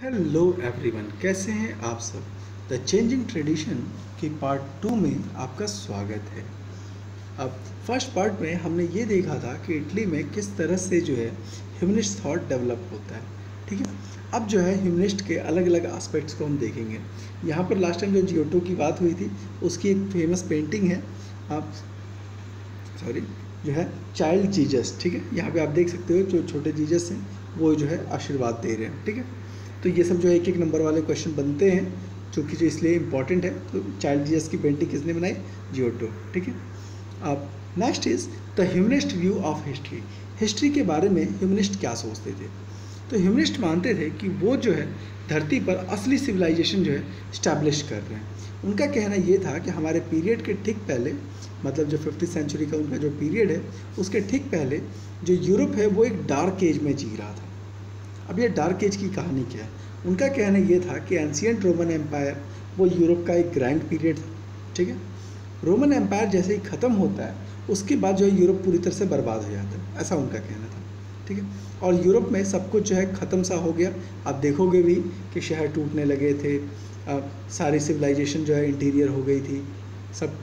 Hello everyone, कैसे हैं आप सब। द चेंजिंग ट्रेडिशन की पार्ट 2 में आपका स्वागत है। अब फर्स्ट पार्ट में हमने ये देखा था कि इटली में किस तरह से जो है ह्यूमनिस्ट थॉट डेवलप होता है। ठीक है, अब जो है ह्यूमनिस्ट के अलग अलग एस्पेक्ट्स को हम देखेंगे। यहाँ पर लास्ट टाइम जो जियोटो की बात हुई थी उसकी एक फेमस पेंटिंग है, आप जो है चाइल्ड जीजस। ठीक है, यहाँ पे आप देख सकते हो जो छोटे जीजस हैं वो जो है आशीर्वाद दे रहे हैं। ठीक है, तो ये सब जो है एक एक नंबर वाले क्वेश्चन बनते हैं जो इसलिए इम्पॉर्टेंट है। तो चाइल्ड जीसस की पेंटिंग किसने बनाई? जियोटो। ठीक है, अब next is the humanist view of history. History के बारे में ह्यूमनिस्ट क्या सोचते थे? तो ह्यूमनिस्ट मानते थे कि वो जो है धरती पर असली सिविलाइजेशन जो है इस्टेब्लिश कर रहे हैं। उनका कहना ये था कि हमारे पीरियड के ठीक पहले, मतलब जो 50th सेंचुरी का उनका जो पीरियड है उसके ठीक पहले जो यूरोप है वो एक डार्क एज में जी रहा था। अब ये डार्क एज की कहानी क्या है? उनका कहना ये था कि एंशिएंट रोमन एम्पायर वो यूरोप का एक ग्रैंड पीरियड था। ठीक है, रोमन एम्पायर जैसे ही ख़त्म होता है उसके बाद जो है यूरोप पूरी तरह से बर्बाद हो जाता है, ऐसा उनका कहना था। ठीक है, और यूरोप में सब कुछ जो है ख़त्म सा हो गया। आप देखोगे भी कि शहर टूटने लगे थे, सारी सिविलाइजेशन जो है इंटीरियर हो गई थी, सब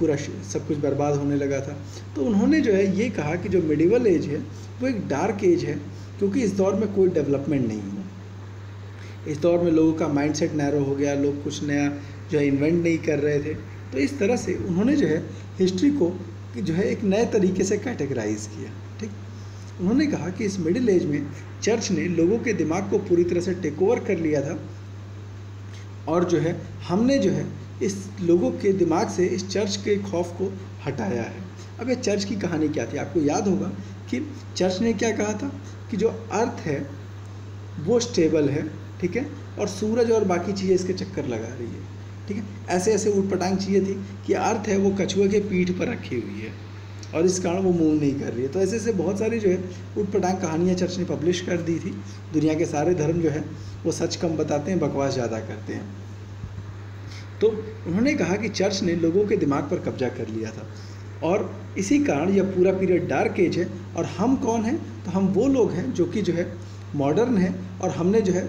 कुछ बर्बाद होने लगा था। तो उन्होंने जो है ये कहा कि जो मिडिवल एज है वो एक डार्क एज है, क्योंकि इस दौर में कोई डेवलपमेंट नहीं हुआ। इस दौर में लोगों का माइंडसेट नैरो हो गया, लोग कुछ नया जो है इन्वेंट नहीं कर रहे थे। तो इस तरह से उन्होंने जो है हिस्ट्री को जो है एक नए तरीके से कैटेगराइज किया। ठीक, उन्होंने कहा कि इस मिडिल एज में चर्च ने लोगों के दिमाग को पूरी तरह से टेक ओवर कर लिया था, और जो है हमने जो है इस लोगों के दिमाग से इस चर्च के खौफ को हटाया है। अब ये चर्च की कहानी क्या थी? आपको याद होगा कि चर्च ने क्या कहा था कि जो अर्थ है वो स्टेबल है, ठीक है, और सूरज और बाकी चीज़ें इसके चक्कर लगा रही है। ठीक है, ऐसे ऐसे ऊटपटांग चीज़ें थी कि अर्थ है वो कछुए के पीठ पर रखी हुई है और इस कारण वो मूव नहीं कर रही है। तो ऐसे ऐसे बहुत सारी जो है ऊटपटांग कहानियाँ चर्च ने पब्लिश कर दी थी। दुनिया के सारे धर्म जो है वो सच कम बताते हैं, बकवास ज़्यादा करते हैं। तो उन्होंने कहा कि चर्च ने लोगों के दिमाग पर कब्जा कर लिया था, और इसी कारण यह पूरा पीरियड डार्क एज है। और हम कौन हैं? तो हम वो लोग हैं जो कि जो है मॉडर्न है, और हमने जो है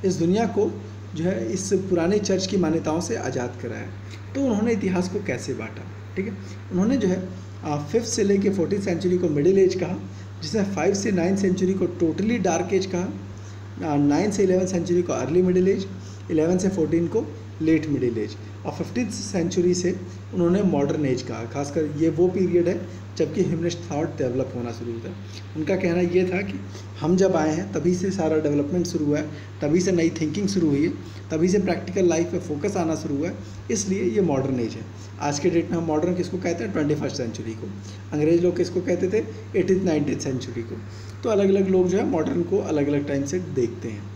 इस दुनिया को जो है इस पुराने चर्च की मान्यताओं से आज़ाद कराया। तो उन्होंने इतिहास को कैसे बांटा? ठीक है, उन्होंने जो है 5th से लेके 14th सेंचुरी को मिडिल एज कहा, जिसमें 5 से 9th सेंचुरी को टोटली डार्क एज कहा, 9 से 11th सेंचुरी को अर्ली मिडिल एज, 11 से 14 को लेट मिडिल एज, और 15th सेंचुरी से उन्होंने मॉडर्न एज कहा। खासकर ये वो पीरियड है जबकि ह्यूमनिस्ट थॉट डेवलप होना शुरू हुआ। उनका कहना ये था कि हम जब आए हैं तभी से सारा डेवलपमेंट शुरू हुआ है, तभी से नई थिंकिंग शुरू हुई है, तभी से प्रैक्टिकल लाइफ पे फोकस आना शुरू हुआ है, इसलिए ये मॉडर्न एज है। आज के डेट में हम मॉडर्न किसको कहते हैं? 21st सेंचुरी को। अंग्रेज लोग किसको कहते थे? 18th 19th सेंचुरी को। तो अलग अलग लोग जो है मॉडर्न को अलग अलग टाइम से देखते हैं।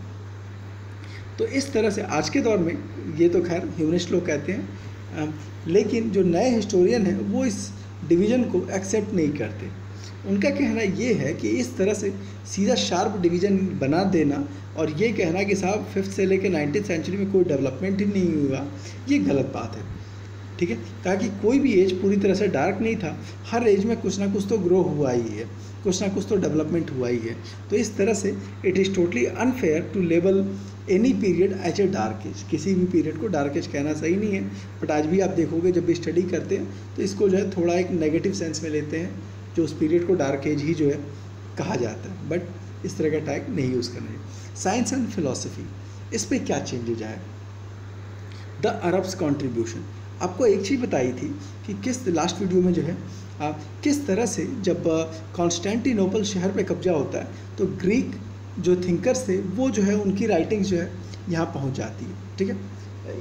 तो इस तरह से आज के दौर में ये तो खैर ह्यूमनिस्ट लोग कहते हैं, लेकिन जो नए हिस्टोरियन हैं वो इस डिवीज़न को एक्सेप्ट नहीं करते। उनका कहना ये है कि इस तरह से सीधा शार्प डिवीज़न बना देना और ये कहना कि साहब 5th से लेकर 19th सेंचुरी में कोई डेवलपमेंट ही नहीं हुआ, ये गलत बात है। ठीक है, कहा कि कोई भी एज पूरी तरह से डार्क नहीं था, हर एज में कुछ ना कुछ तो ग्रो हुआ ही है, कुछ ना कुछ तो डेवलपमेंट हुआ ही है। तो इस तरह से it is totally unfair to label any period as a dark age. किसी भी पीरियड को डार्क एज कहना सही नहीं है। बट आज भी आप देखोगे जब भी स्टडी करते हैं तो इसको जो है थोड़ा एक नेगेटिव सेंस में लेते हैं, जो उस पीरियड को डार्क एज ही जो है कहा जाता है, बट इस तरह का टैग नहीं यूज़ करना है। साइंस एंड फिलॉसफी, इस पर क्या चेंजेज आए? द अरब्स कॉन्ट्रीब्यूशन, आपको एक चीज़ बताई थी कि किस लास्ट वीडियो में जो है किस तरह से जब कॉन्स्टेंटिनोपल शहर पे कब्जा होता है तो ग्रीक जो थिंकर्स थे वो जो है उनकी राइटिंग्स जो है यहाँ पहुँच जाती है। ठीक है,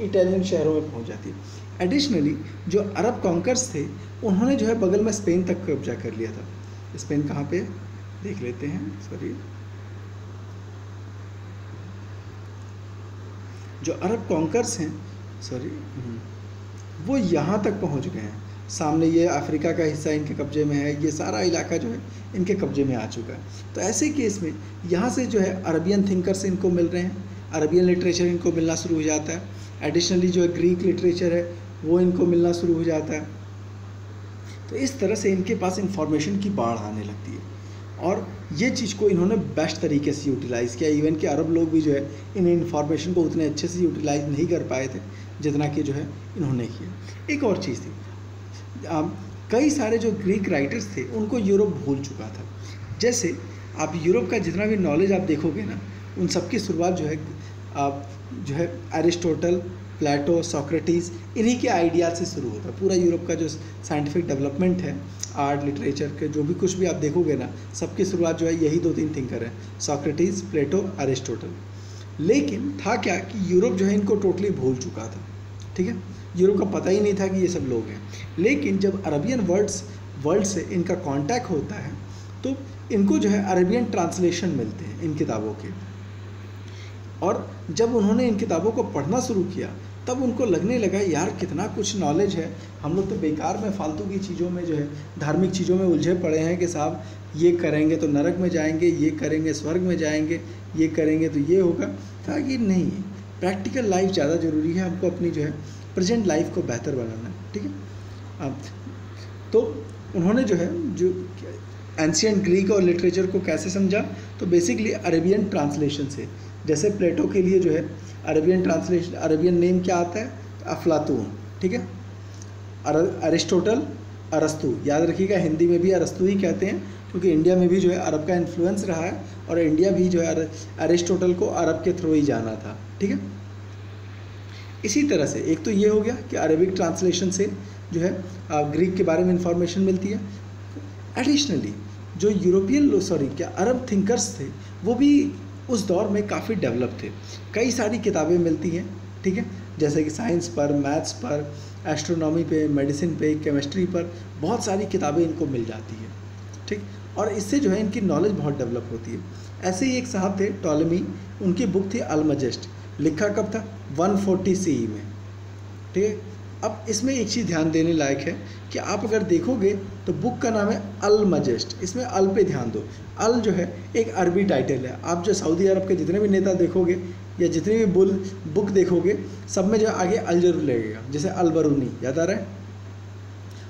इटालियन शहरों में पहुँच जाती है। एडिशनली जो अरब कॉन्कर्स थे उन्होंने जो है बगल में स्पेन तक कब्जा कर लिया था। स्पेन कहाँ पे देख लेते हैं, सॉरी, जो अरब कॉन्कर्स हैं, सॉरी, वो यहाँ तक पहुँच गए हैं। सामने ये अफ्रीका का हिस्सा इनके कब्जे में है, ये सारा इलाका जो है इनके कब्जे में आ चुका है। तो ऐसे केस में यहाँ से जो है अरबियन थिंकर्स इनको मिल रहे हैं, अरबियन लिटरेचर इनको मिलना शुरू हो जाता है। एडिशनली जो है ग्रीक लिटरेचर है वो इनको मिलना शुरू हो जाता है। तो इस तरह से इनके पास इंफॉर्मेशन की बाढ़ आने लगती है। और ये चीज़ को इन्होंने बेस्ट तरीके से यूटिलाइज़ किया। इवन कि अरब लोग भी जो है इन इन्फॉर्मेशन को उतने अच्छे से यूटिलाइज नहीं कर पाए थे जितना कि जो है इन्होंने किया। एक और चीज़ थी, कई सारे जो ग्रीक राइटर्स थे उनको यूरोप भूल चुका था। जैसे आप यूरोप का जितना भी नॉलेज आप देखोगे ना, उन सब की शुरुआत जो है एरिस्टोटल, प्लेटो, सोक्रेटिस, इन्हीं के आइडिया से शुरू होता है। पूरा यूरोप का जो साइंटिफिक डेवलपमेंट है, आर्ट, लिटरेचर के जो भी कुछ भी आप देखोगे ना, सबकी शुरुआत जो है यही 2-3 थिंकर हैं, सोक्रेटिस, प्लेटो, एरिस्टोटल। लेकिन था क्या कि यूरोप जो है इनको टोटली भूल चुका था, ठीक है। यूरोप का पता ही नहीं था कि ये सब लोग हैं। लेकिन जब अरबियन वर्ल्ड से इनका कांटेक्ट होता है तो इनको जो है अरबियन ट्रांसलेशन मिलते हैं इन किताबों के, और जब उन्होंने इन किताबों को पढ़ना शुरू किया तब उनको लगने लगा यार कितना कुछ नॉलेज है, हम लोग तो बेकार में फालतू की चीज़ों में जो है धार्मिक चीज़ों में उलझे पड़े हैं कि साहब ये करेंगे तो नरक में जाएंगे, ये करेंगे स्वर्ग में जाएंगे, ये करेंगे तो ये होगा। था कि नहीं, प्रैक्टिकल लाइफ ज़्यादा ज़रूरी है, हमको अपनी जो है प्रेजेंट लाइफ को बेहतर बनाना है, ठीक है। तो उन्होंने जो है जो एंशिएंट ग्रीक और लिटरेचर को कैसे समझा, तो बेसिकली अरेबियन ट्रांसलेशन से। जैसे प्लेटो के लिए जो है अरेबियन ट्रांसलेशन, अरेबियन नेम क्या आता है, अफलातून, ठीक है। अरिस्टोटल, अरस्तु, याद रखिएगा हिंदी में भी अरस्तु ही कहते हैं क्योंकि इंडिया में भी जो है अरब का इन्फ्लुएंस रहा है और इंडिया भी जो है अरिस्टोटल को अरब के थ्रू ही जाना था, ठीक है। इसी तरह से एक तो ये हो गया कि अरेबिक ट्रांसलेशन से जो है ग्रीक के बारे में इंफॉर्मेशन मिलती है। एडिशनली जो अरब थिंकर्स थे वो भी उस दौर में काफ़ी डेवलप थे। कई सारी किताबें मिलती हैं, ठीक है, जैसे कि साइंस पर, मैथ्स पर, एस्ट्रोनॉमी पे, मेडिसिन पे, केमिस्ट्री पर बहुत सारी किताबें इनको मिल जाती है, ठीक। और इससे जो है इनकी नॉलेज बहुत डेवलप होती है। ऐसे ही एक साहब थे टॉलेमी, उनकी बुक थी अल्मजेस्ट, लिखा कब था 140 CE में, ठीक है। अब इसमें एक चीज़ ध्यान देने लायक है कि आप अगर देखोगे तो बुक का नाम है अल्मजेस्ट, इसमें अल पे ध्यान दो। अल जो है एक अरबी टाइटल है। आप जो सऊदी अरब के जितने भी नेता देखोगे या जितनी भी बुक देखोगे सब में जो आगे अल जरूर लगेगा, जैसे अल बरूनी, याद आ रहा है।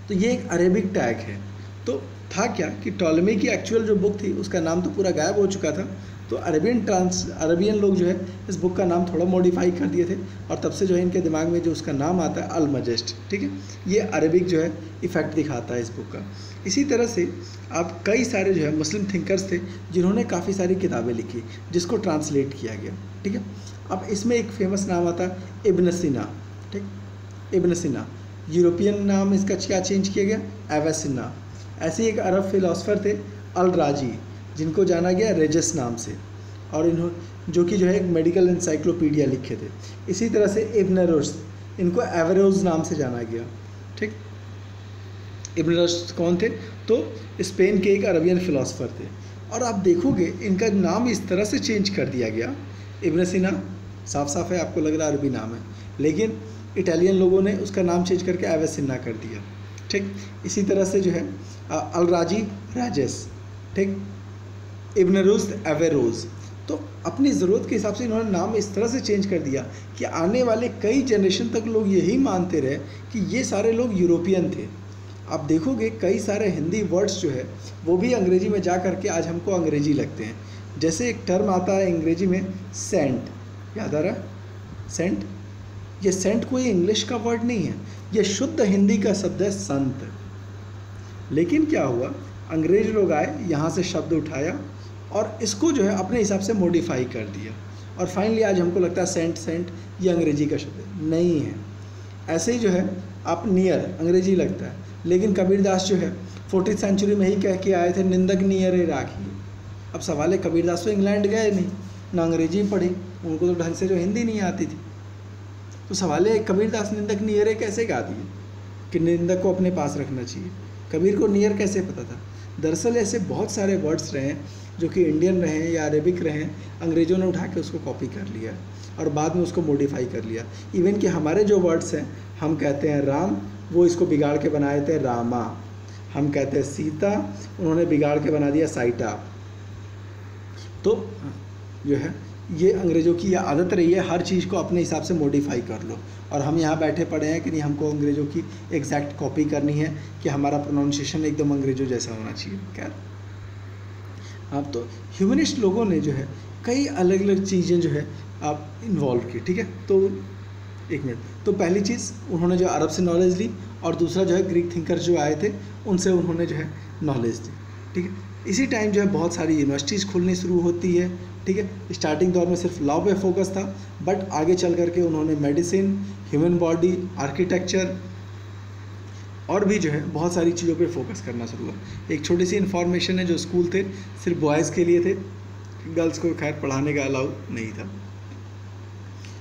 तो ये एक अरेबिक टैग है। तो था क्या कि टॉलेमी की एक्चुअल जो बुक थी उसका नाम तो पूरा गायब हो चुका था, तो अरेबियन लोग जो है इस बुक का नाम थोड़ा मॉडिफाई कर दिए थे और तब से जो है इनके दिमाग में जो उसका नाम आता है अल्मजेस्ट, ठीक है। ये अरेबिक जो है इफ़ेक्ट दिखाता है इस बुक का। इसी तरह से आप कई सारे जो है मुस्लिम थिंकर्स थे जिन्होंने काफ़ी सारी किताबें लिखी जिसको ट्रांसलेट किया गया, ठीक है। अब इसमें एक फेमस नाम आता है इब्न सीना, ठीक। इब्न सीना, यूरोपियन नाम इसका क्या चेंज किया गया, एवेसिना। ऐसे ही एक अरब फिलोसफर थे अल राजी, जिनको जाना गया रेजस नाम से, और इन्होंने जो कि जो है एक मेडिकल इंसाइक्लोपीडिया लिखे थे। इसी तरह से इब्न रुश्द, इनको एवरोज नाम से जाना गया, ठीक। इब्न रुश्द कौन थे, तो स्पेन के एक अरबियन फिलोसफर थे। और आप देखोगे इनका नाम इस तरह से चेंज कर दिया गया। इब्न सीना साफ साफ है, आपको लग रहा है अरबी नाम है, लेकिन इटालियन लोगों ने उसका नाम चेंज करके एवेसिना कर दिया, ठीक। इसी तरह से जो है अल राजी राजेस, ठीक। इब्न रुश्द एवेरोज। तो अपनी ज़रूरत के हिसाब से इन्होंने नाम इस तरह से चेंज कर दिया कि आने वाले कई जनरेशन तक लोग यही मानते रहे कि ये सारे लोग यूरोपियन थे। आप देखोगे कई सारे हिंदी वर्ड्स जो है वो भी अंग्रेजी में जा करके आज हमको अंग्रेजी लगते हैं। जैसे एक टर्म आता है अंग्रेजी में सेंट, याद आ रहा है, सेंट। ये सेंट कोई इंग्लिश का वर्ड नहीं है, ये शुद्ध हिंदी का शब्द है संत। लेकिन क्या हुआ, अंग्रेज लोग आए, यहाँ से शब्द उठाया और इसको जो है अपने हिसाब से मॉडिफाई कर दिया, और फाइनली आज हमको लगता है सेंट ये अंग्रेजी का शब्द नहीं है। ऐसे ही जो है आप नियर अंग्रेजी लगता है, लेकिन कबीरदास जो है 14वीं सेंचुरी में ही कह के आए थे निंदक नियर राखी। अब सवाल है, कबीरदास तो इंग्लैंड गए नहीं, ना अंग्रेजी पढ़ी, उनको तो ढंग से जो हिंदी नहीं आती थी। तो सवाल है कबीरदास निंदक नियर कैसे गा दिए कि निंदक को अपने पास रखना चाहिए, कबीर को नियर कैसे पता था। दरअसल ऐसे बहुत सारे वर्ड्स रहे हैं जो कि इंडियन रहे हैं या अरेबिक रहे हैं, अंग्रेज़ों ने उठा के उसको कॉपी कर लिया और बाद में उसको मॉडिफाई कर लिया। इवन कि हमारे जो वर्ड्स हैं, हम कहते हैं राम, वो इसको बिगाड़ के बनाए थे रामा। हम कहते हैं सीता, उन्होंने बिगाड़ के बना दिया साइटा। तो जो है ये अंग्रेज़ों की यह आदत रही है, हर चीज़ को अपने हिसाब से मॉडिफाई कर लो, और हम यहाँ बैठे पड़े हैं कि नहीं हमको अंग्रेज़ों की एग्जैक्ट कॉपी करनी है कि हमारा प्रोनाउंसिएशन एकदम अंग्रेज़ों जैसा होना चाहिए। खैर, आप तो ह्यूमनिस्ट लोगों ने जो है कई अलग अलग चीज़ें जो है आप इन्वॉल्व की, ठीक है। तो एक मिनट, तो पहली चीज़ उन्होंने जो अरब से नॉलेज ली, और दूसरा जो है ग्रीक थिंकर जो आए थे उनसे उन्होंने जो है नॉलेज ली, ठीक है। इसी टाइम जो है बहुत सारी यूनिवर्सिटीज़ खुलनी शुरू होती है, ठीक है। स्टार्टिंग दौर में सिर्फ लॉ पे फोकस था, बट आगे चल करके उन्होंने मेडिसिन, ह्यूमन बॉडी, आर्किटेक्चर और भी जो है बहुत सारी चीज़ों पे फोकस करना शुरू हुआ। एक छोटी सी इन्फॉर्मेशन है, जो स्कूल थे सिर्फ बॉयज़ के लिए थे, गर्ल्स को खैर पढ़ाने का अलाउ नहीं था।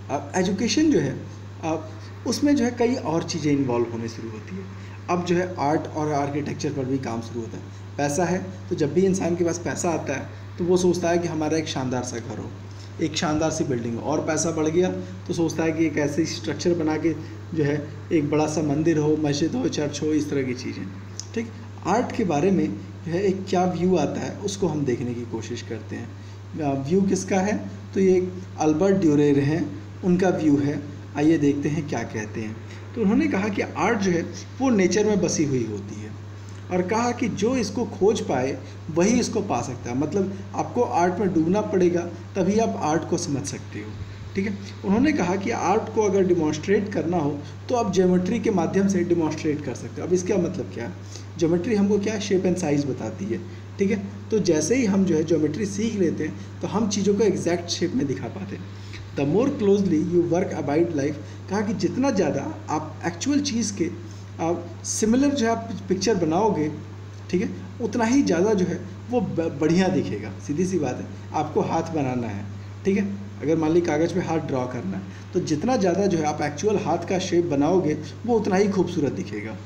अब एजुकेशन जो है अब उसमें जो है कई और चीज़ें इन्वॉल्व होने शुरू होती है। अब जो है आर्ट और आर्किटेक्चर पर भी काम शुरू होता है। पैसा है तो जब भी इंसान के पास पैसा आता है तो वो सोचता है कि हमारा एक शानदार सा घर हो, एक शानदार सी बिल्डिंग हो, और पैसा बढ़ गया तो सोचता है कि एक ऐसे स्ट्रक्चर बना के जो है एक बड़ा सा मंदिर हो, मस्जिद हो, चर्च हो, इस तरह की चीज़ें, ठीक। आर्ट के बारे में जो है एक क्या व्यू आता है उसको हम देखने की कोशिश करते हैं। व्यू किसका है, तो ये अल्बर्ट ड्यूरेर हैं, उनका व्यू है। आइए देखते हैं क्या कहते हैं। तो उन्होंने कहा कि आर्ट जो है वो नेचर में बसी हुई होती है, और कहा कि जो इसको खोज पाए वही इसको पा सकता है। मतलब आपको आर्ट में डूबना पड़ेगा तभी आप आर्ट को समझ सकते हो, ठीक है। उन्होंने कहा कि आर्ट को अगर डिमॉन्स्ट्रेट करना हो तो आप ज्योमेट्री के माध्यम से डिमॉन्स्ट्रेट कर सकते हो। अब इसका मतलब क्या है, ज्योमेट्री हमको क्या शेप एंड साइज़ बताती है, ठीक है। तो जैसे ही हम जो है ज्योमेट्री सीख लेते हैं तो हम चीज़ों को एग्जैक्ट शेप में दिखा पाते हैं। The more closely you work about life, कहा कि जितना ज़्यादा आप एक्चुअल चीज़ के आप सिमिलर जो है आप पिक्चर बनाओगे, ठीक है, उतना ही ज़्यादा जो है वो बढ़िया दिखेगा। सीधी सी बात है, आपको हाथ बनाना है, ठीक है, अगर मान ली कागज़ पे हाथ ड्रॉ करना है तो जितना ज़्यादा जो है आप एक्चुअल हाथ का शेप बनाओगे वो उतना ही खूबसूरत दिखेगा,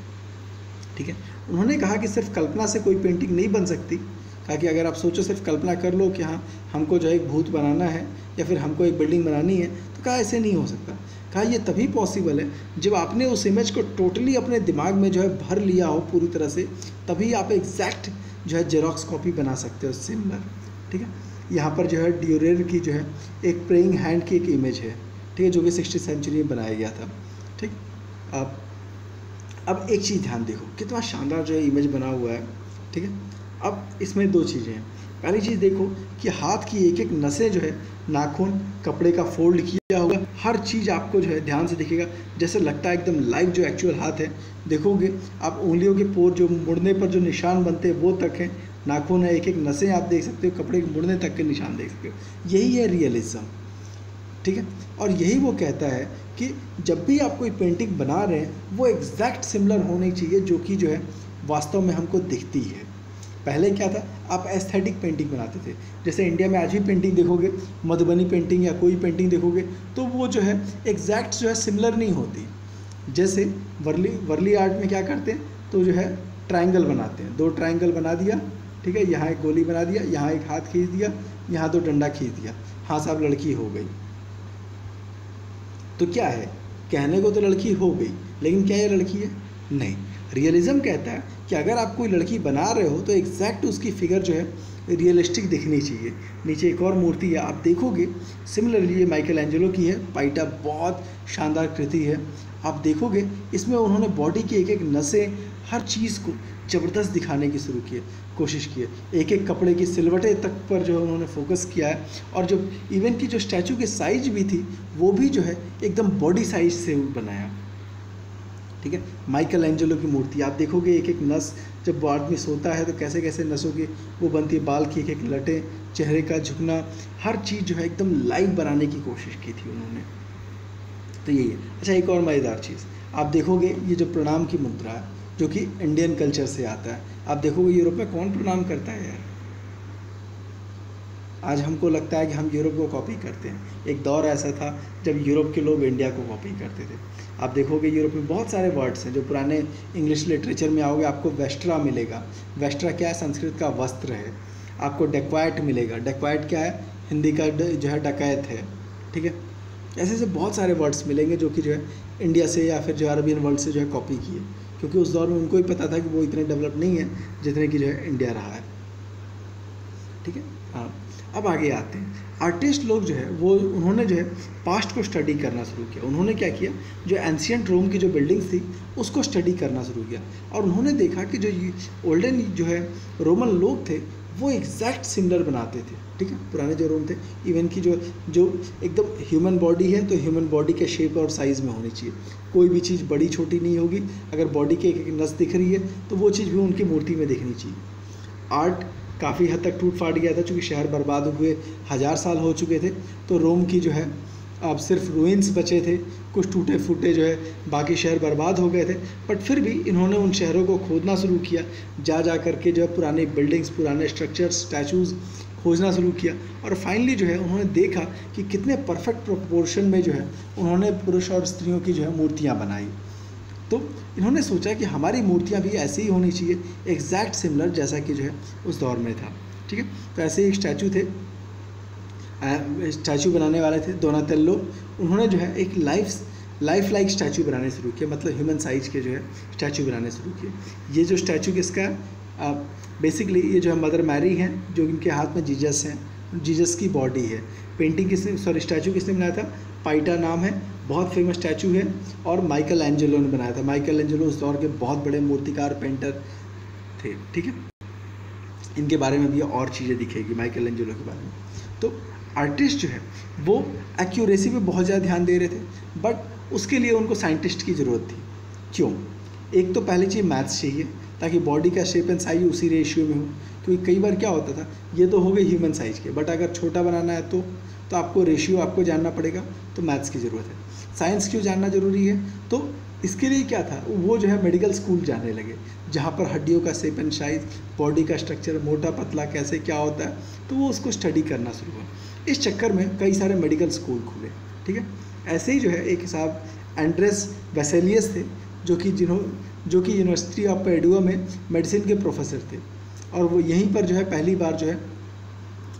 ठीक है। उन्होंने कहा कि सिर्फ कल्पना से कोई पेंटिंग नहीं बन सकती। कहा कि अगर आप सोचो, सिर्फ कल्पना कर लो कि हाँ हमको जो है एक भूत बनाना है या फिर हमको एक बिल्डिंग बनानी है, तो कहा ऐसे नहीं हो सकता। कहा ये तभी पॉसिबल है जब आपने उस इमेज को टोटली अपने दिमाग में जो है भर लिया हो पूरी तरह से, तभी आप एग्जैक्ट जो है जेरोक्स कॉपी बना सकते हो सिमिलर, ठीक है। यहाँ पर जो है ड्यूरेर की जो है एक प्रेइंग हैंड की एक इमेज है, ठीक है, जो कि 60वीं सेंचुरी में बनाया गया था, ठीक। अब एक चीज़ ध्यान देखो, कितना शानदार जो है इमेज बना हुआ है, ठीक है। अब इसमें दो चीज़ें हैं। पहली चीज़ देखो कि हाथ की एक एक नसें जो है, नाखून, कपड़े का फोल्ड किया हुआ, हर चीज़ आपको जो है ध्यान से दिखेगा, जैसे लगता है एकदम लाइव जो एक्चुअल हाथ है। देखोगे आप उंगलियों के पोर जो मुड़ने पर जो निशान बनते हैं वो तक हैं, नाखून है, एक एक नसें आप देख सकते हो, कपड़े के मुड़ने तक के निशान देख सकते हो। यही है रियलिज्म, ठीक है। और यही वो कहता है कि जब भी आप कोई पेंटिंग बना रहे हैं वो एग्जैक्ट सिमिलर होनी चाहिए जो कि जो है वास्तव में हमको दिखती है। पहले क्या था, आप एस्थेटिक पेंटिंग बनाते थे। जैसे इंडिया में आज भी पेंटिंग देखोगे, मधुबनी पेंटिंग या कोई पेंटिंग देखोगे तो वो जो है एग्जैक्ट जो है सिमिलर नहीं होती। जैसे वर्ली आर्ट में क्या करते हैं, तो जो है ट्रायंगल बनाते हैं, दो ट्रायंगल बना दिया, ठीक है, यहाँ एक गोली बना दिया, यहाँ एक हाथ खींच दिया, यहाँ दो डंडा खींच दिया, हाँ साहब लड़की हो गई। तो क्या है, कहने को तो लड़की हो गई, लेकिन क्या ये लड़की है? नहीं। रियलिज्म कहता है कि अगर आप कोई लड़की बना रहे हो तो एग्जैक्ट उसकी फिगर जो है रियलिस्टिक दिखनी चाहिए। नीचे एक और मूर्ति है, आप देखोगे सिमिलरली ये माइकल एंजेलो की है, पाइटा, बहुत शानदार कृति है। आप देखोगे इसमें उन्होंने बॉडी की एक एक नसें, हर चीज़ को ज़बरदस्त दिखाने की कोशिश की है। एक एक कपड़े की सिलवटें तक पर जो है उन्होंने फोकस किया है, और जो इवन की जो स्टैचू की साइज भी थी वो भी जो है एकदम बॉडी साइज से बनाया, ठीक है। माइकल एंजेलो की मूर्ति आप देखोगे, एक एक नस, जब वो आदमी सोता है तो कैसे कैसे नसों की वो बनती है, बाल की एक एक लटें, चेहरे का झुकना, हर चीज़ जो है एकदम लाइव बनाने की कोशिश की थी उन्होंने। तो यही है। अच्छा, एक और मज़ेदार चीज़ आप देखोगे, ये जो प्रणाम की मुद्रा है जो कि इंडियन कल्चर से आता है, आप देखोगे यूरोप में कौन प्रणाम करता है यार? आज हमको लगता है कि हम यूरोप को कॉपी करते हैं। एक दौर ऐसा था जब यूरोप के लोग इंडिया को कॉपी करते थे। आप देखोगे यूरोप में बहुत सारे वर्ड्स हैं जो पुराने इंग्लिश लिटरेचर में आओगे आपको वेस्ट्रा मिलेगा। वेस्ट्रा क्या है? संस्कृत का वस्त्र है। आपको डेक्वाइट मिलेगा। डेक्वाइट क्या है? हिंदी का जो है डकैत है, ठीक है। ऐसे ऐसे बहुत सारे वर्ड्स मिलेंगे जो कि जो है इंडिया से या फिर जो अरबियन वर्ल्ड से जो है कॉपी किए, क्योंकि उस दौर में उनको ही पता था कि वो इतने डेवलप नहीं है जितने की जो है इंडिया रहा है, ठीक है। हाँ, अब आगे आते हैं। आर्टिस्ट लोग जो है वो उन्होंने जो है पास्ट को स्टडी करना शुरू किया। उन्होंने क्या किया, जो एंशियंट रोम की जो बिल्डिंग्स थी उसको स्टडी करना शुरू किया, और उन्होंने देखा कि जो ओल्डन जो है रोमन लोग थे वो एग्जैक्ट सिमिलर बनाते थे, ठीक है। पुराने जो रूम थे, इवन की जो जो एकदम ह्यूमन बॉडी है तो ह्यूमन बॉडी के शेप और साइज़ में होनी चाहिए, कोई भी चीज़ बड़ी छोटी नहीं होगी। अगर बॉडी के एक नस दिख रही है तो वो चीज़ भी उनकी मूर्ति में दिखनी चाहिए। आर्ट काफ़ी हद तक टूट फाट गया था, चूँकि शहर बर्बाद हुए 1000 साल हो चुके थे, तो रोम की जो है अब सिर्फ रूइंस बचे थे, कुछ टूटे फूटे जो है, बाकी शहर बर्बाद हो गए थे। बट फिर भी इन्होंने उन शहरों को खोदना शुरू किया, जा करके जो है पुरानी बिल्डिंग्स, पुराने स्ट्रक्चर्स, स्टैचूज़ खोजना शुरू किया, और फाइनली जो है उन्होंने देखा कि कितने परफेक्ट प्रोपोर्शन में जो है उन्होंने पुरुष और स्त्रियों की जो है मूर्तियाँ बनाई। तो इन्होंने सोचा कि हमारी मूर्तियाँ भी ऐसी ही होनी चाहिए, एग्जैक्ट सिमिलर जैसा कि जो है उस दौर में था, ठीक है। तो ऐसे एक स्टैचू बनाने वाले थे डोनाटेल्लो, उन्होंने जो है एक लाइफ लाइक स्टैचू बनाने शुरू किए, मतलब ह्यूमन साइज के जो है स्टैचू बनाने शुरू किए। ये जो स्टैचू किसका है, बेसिकली ये जो है मदर मैरी हैं, जो इनके हाथ में जीसस हैं, जीसस की बॉडी है। स्टैचू किसने बनाया था, पाइटा नाम है, बहुत फेमस स्टैचू है, और माइकल एंजेलो ने बनाया था। माइकल एंजेलो उस दौर के बहुत बड़े मूर्तिकार, पेंटर थे, ठीक है। इनके बारे में भी और चीज़ें दिखेगी माइकल एंजेलो के बारे में। तो आर्टिस्ट जो है वो एक्यूरेसी पे बहुत ज़्यादा ध्यान दे रहे थे, बट उसके लिए उनको साइंटिस्ट की ज़रूरत थी। क्यों? एक तो पहली चीज़ मैथ्स चाहिए, ताकि बॉडी का शेप एंड साइज उसी रेशियो में हो, क्योंकि कई बार क्या होता था, ये तो हो गए ह्यूमन साइज के, बट अगर छोटा बनाना है तो आपको रेशियो आपको जानना पड़ेगा, तो मैथ्स की ज़रूरत है। साइंस क्यों जानना ज़रूरी है? तो इसके लिए क्या था, वो जो है मेडिकल स्कूल जाने लगे, जहाँ पर हड्डियों का शेप एंड साइज, बॉडी का स्ट्रक्चर, मोटा पतला कैसे क्या होता है, तो वो उसको स्टडी करना शुरू हुआ। इस चक्कर में कई सारे मेडिकल स्कूल खुले, ठीक है। ऐसे ही जो है एक साहब एंड्रेस वेसेलियस थे, जो कि यूनिवर्सिटी ऑफ पैडुआ में मेडिसिन के प्रोफेसर थे, और वो यहीं पर जो है पहली बार जो है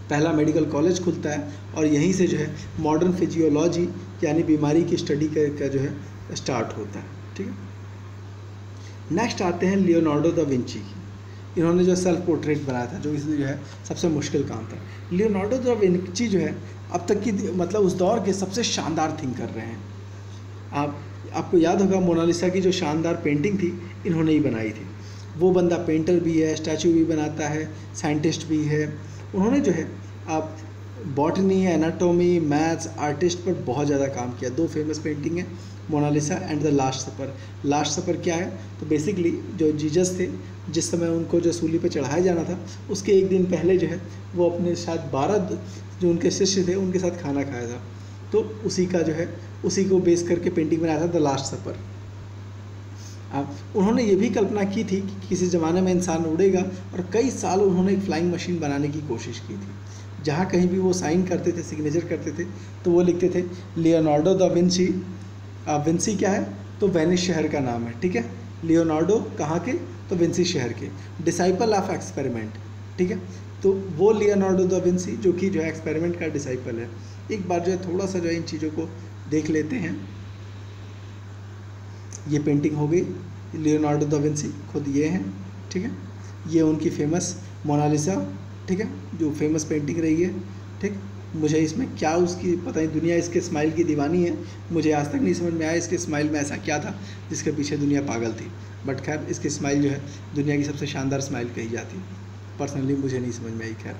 पहला मेडिकल कॉलेज खुलता है, और यहीं से जो है मॉडर्न फिजियोलॉजी यानी बीमारी की स्टडी का जो है स्टार्ट होता है, ठीक है। नेक्स्ट आते हैं लियोनार्डो दा विंची की। इन्होंने जो सेल्फ पोर्ट्रेट बनाया था, जो इसमें जो है सबसे मुश्किल काम था। लियोनार्डो दा विंची जो है अब तक की मतलब उस दौर के सबसे शानदार थिंकर रहे हैं। आपको याद होगा मोनालिसा की जो शानदार पेंटिंग थी, इन्होंने ही बनाई थी। वो बंदा पेंटर भी है, स्टैचू भी बनाता है, साइंटिस्ट भी है। उन्होंने जो है आप बॉटनी, एनाटॉमी, मैथ्स, आर्टिस्ट पर बहुत ज़्यादा काम किया। 2 फेमस पेंटिंग है, Mona Lisa and the last supper. Last supper क्या है, तो बेसिकली जो जीसस थे, जिस समय उनको जो सूली पे चढ़ाया जाना था, उसके एक दिन पहले जो है वो अपने शायद 12 जो उनके शिष्य थे उनके साथ खाना खाया था, तो उसी का जो है उसी को बेस करके पेंटिंग बनाया था द लास्ट सपर। उन्होंने ये भी कल्पना की थी कि किसी ज़माने में इंसान उड़ेगा, और कई साल उन्होंने एक फ्लाइंग मशीन बनाने की कोशिश की थी। जहाँ कहीं भी वो साइन करते थे, सिग्नेचर करते थे, तो वो लिखते थे लियोनार्डो दा विंची। विंसी क्या है, तो वेनिस शहर का नाम है, ठीक है। लियोनार्डो कहाँ के, तो विंसी शहर के, डिसाइपल ऑफ एक्सपेरिमेंट, ठीक है। तो वो लियोनार्डो दा विंसी जो कि जो है एक्सपेरिमेंट का डिसाइपल है। एक बार जो है थोड़ा सा जो है इन चीज़ों को देख लेते हैं। ये पेंटिंग हो गई लियोनार्डो दा विंसी, खुद ये हैं, ठीक है। ये उनकी फेमस मोनालिसा, ठीक है, जो फेमस पेंटिंग रही है, ठीक। मुझे इसमें क्या उसकी पता नहीं, दुनिया इसके स्माइल की दीवानी है, मुझे आज तक नहीं समझ में आया इसके स्माइल में ऐसा क्या था जिसके पीछे दुनिया पागल थी। बट खैर इसकी स्माइल जो है दुनिया की सबसे शानदार स्माइल कही जाती है, पर्सनली मुझे नहीं समझ में आई। खैर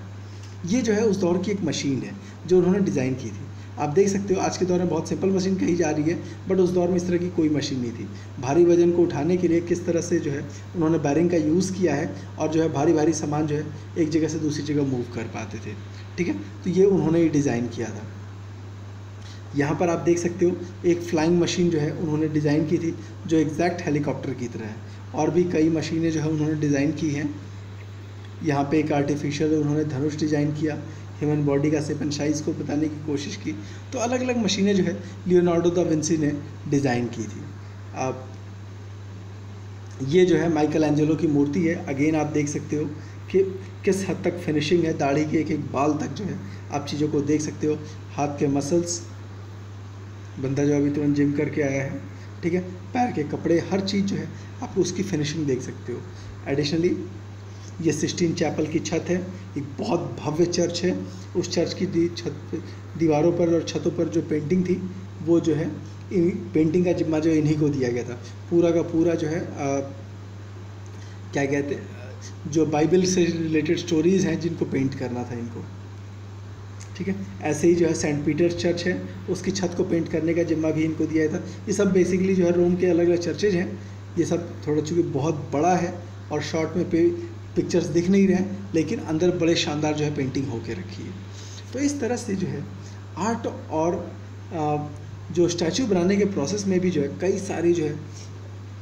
ये जो है उस दौर की एक मशीन है जो उन्होंने डिज़ाइन की थी। आप देख सकते हो आज के दौर में बहुत सिंपल मशीन कही जा रही है, बट उस दौर में इस तरह की कोई मशीन नहीं थी। भारी वजन को उठाने के लिए किस तरह से जो है उन्होंने बैरिंग का यूज़ किया है, और जो है भारी भारी सामान जो है एक जगह से दूसरी जगह मूव कर पाते थे, ठीक है। तो ये उन्होंने ही डिज़ाइन किया था। यहाँ पर आप देख सकते हो एक फ्लाइंग मशीन जो है उन्होंने डिज़ाइन की थी, जो एग्जैक्ट हेलीकॉप्टर की तरह है। और भी कई मशीनें जो है उन्होंने डिज़ाइन की हैं। यहाँ पे एक आर्टिफिशियल उन्होंने धनुष डिज़ाइन किया, ह्यूमन बॉडी का शेप एंड साइज़ को बताने की कोशिश की। तो अलग अलग मशीनें जो है लियोनार्डो दा विंसी ने डिज़ाइन की थी। आप ये जो है माइकल एंजेलो की मूर्ति है। अगेन आप देख सकते हो कि किस हद तक फिनिशिंग है, दाढ़ी के एक एक बाल तक जो है आप चीज़ों को देख सकते हो। हाथ के मसल्स, बंदा जो अभी तुरंत जिम करके आया है, ठीक है, पैर के कपड़े, हर चीज़ जो है आप उसकी फिनिशिंग देख सकते हो। एडिशनली ये सिस्टीन चैपल की छत है, एक बहुत भव्य चर्च है। उस चर्च की दीवारों पर और छतों पर जो पेंटिंग थी वो जो है पेंटिंग का जिम्मा जो इन्हीं को दिया गया था। पूरा का पूरा जो है क्या कहते हैं, जो बाइबल से रिलेटेड स्टोरीज़ हैं जिनको पेंट करना था इनको, ठीक है। ऐसे ही जो है सेंट पीटर चर्च है, उसकी छत को पेंट करने का जिम्मा भी इनको दिया था। ये सब बेसिकली जो है रोम के अलग अलग चर्चेज हैं। ये सब थोड़ा चूँकि बहुत बड़ा है और शॉर्ट में पिक्चर्स दिख नहीं रहे हैं, लेकिन अंदर बड़े शानदार जो है पेंटिंग होके रखी है। तो इस तरह से जो है आर्ट और जो स्टैचू बनाने के प्रोसेस में भी जो है कई सारी जो है